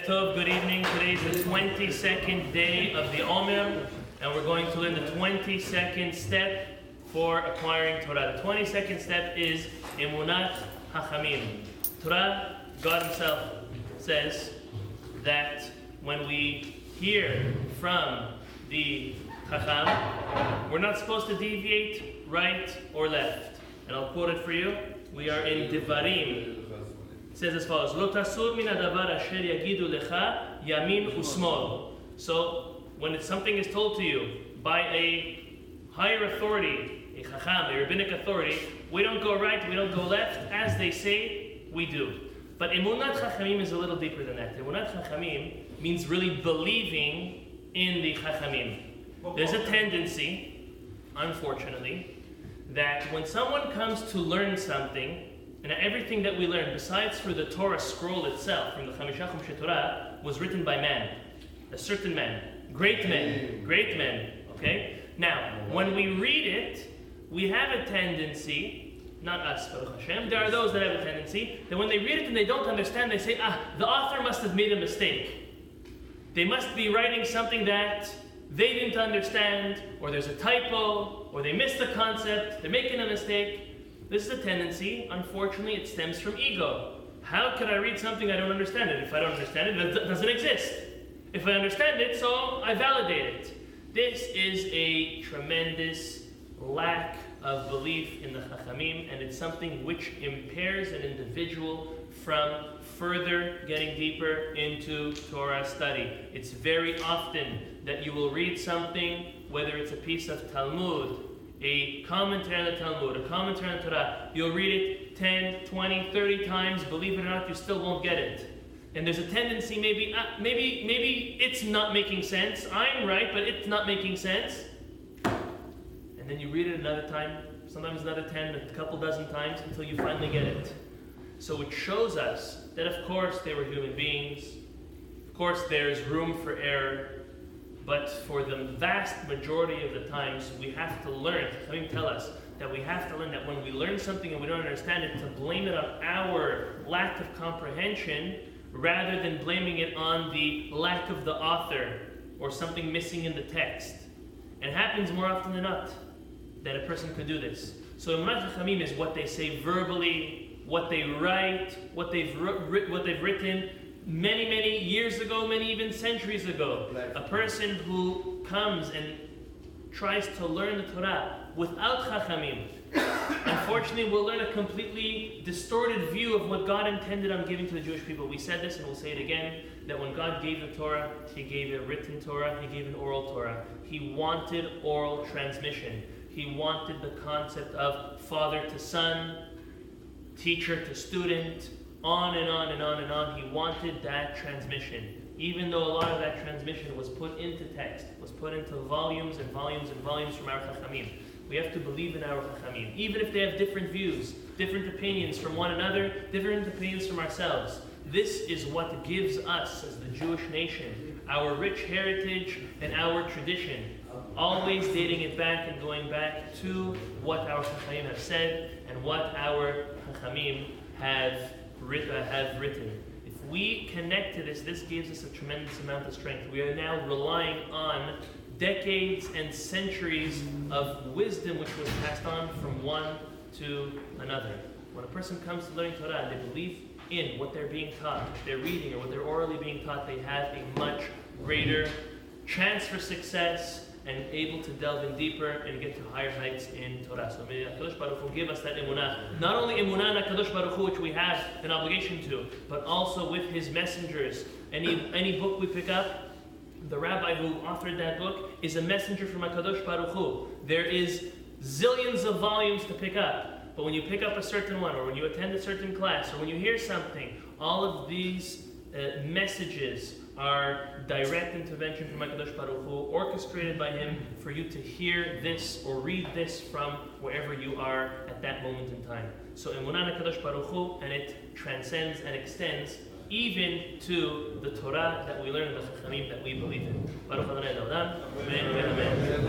Tov, good evening. Today is the 22nd day of the Omer, and we're going to learn the 22nd step for acquiring Torah. The 22nd step is Emunat Hachamim. Torah, God Himself says that when we hear from the Chacham, we're not supposed to deviate right or left. And I'll quote it for you. We are in Devarim. It says as follows: Lo tasur min hadavar asher yagidu lecha yamin usmol. So when something is told to you by a higher authority, a chacham, a rabbinic authority, we don't go right, we don't go left. As they say, we do. But emunat chachamim is a little deeper than that. Emunat chachamim means really believing in the chachamim. There's a tendency, unfortunately, that when someone comes to learn something, and everything that we learn, besides for the Torah scroll itself, from the Chamisha Chumshei Torah, was written by man, a certain man, great men, okay? Now, when we read it, we have a tendency, not us, Baruch Hashem, there are those that have a tendency, that when they read it and they don't understand, they say, the author must have made a mistake. They must be writing something that they didn't understand, or there's a typo, or they missed the concept, they're making a mistake. This is a tendency. Unfortunately, it stems from ego. How could I read something I don't understand it? If I don't understand it, it doesn't exist. If I understand it, so I validate it. This is a tremendous lack of belief in the Chachamim, and it's something which impairs an individual from further getting deeper into Torah study. It's very often that you will read something, whether it's a piece of Talmud, a commentary on the Talmud, a commentary on Torah, you'll read it 10, 20, 30 times, believe it or not, you still won't get it. And there's a tendency, maybe it's not making sense. I'm right, but it's not making sense. And then you read it another time, sometimes another 10, a couple dozen times, until you finally get it. So it shows us that, of course, they were human beings. Of course, there's room for error. But for the vast majority of the times, we have to learn. Let me tell us that we have to learn that when we learn something and we don't understand it, to blame it on our lack of comprehension rather than blaming it on the lack of the author or something missing in the text. And it happens more often than not that a person could do this. So Emunat Chachamim is what they say verbally, what they write, what they've written many years ago, many even centuries ago. A person who comes and tries to learn the Torah without Chachamim, unfortunately will learn a completely distorted view of what God intended on giving to the Jewish people. We said this and we'll say it again, that when God gave the Torah, He gave a written Torah, He gave an oral Torah. He wanted oral transmission. He wanted the concept of father to son, teacher to student, on and on and on and on. He wanted that transmission. Even though a lot of that transmission was put into text, was put into volumes and volumes and volumes from our Chachamim. We have to believe in our Chachamim. Even if they have different views, different opinions from one another, different opinions from ourselves. This is what gives us, as the Jewish nation, our rich heritage and our tradition. Always dating it back and going back to what our Chachamim have said and what our Chachamim have written. If we connect to this, this gives us a tremendous amount of strength. We are now relying on decades and centuries of wisdom which was passed on from one to another. When a person comes to learning Torah and they believe in what they're being taught, what they're reading or what they're orally being taught, they have a much greater chance for success and able to delve in deeper and get to higher heights in Torah. So may HaKadosh Baruch Hu give us that emunah. Not only emunah in HaKadosh Baruch Hu, which we have an obligation to, but also with His messengers. Any book we pick up, the rabbi who authored that book is a messenger from HaKadosh Baruch Hu. There is zillions of volumes to pick up, but when you pick up a certain one, or when you attend a certain class, or when you hear something, all of these messages are direct intervention from HaKadosh Baruch Hu, orchestrated by Him for you to hear this or read this from wherever you are at that moment in time. So Emunah HaKadosh Baruch Hu, and it transcends and extends even to the Torah that we learn, the Chachamim that we believe in. Baruch Adonai Le'olam. Amen.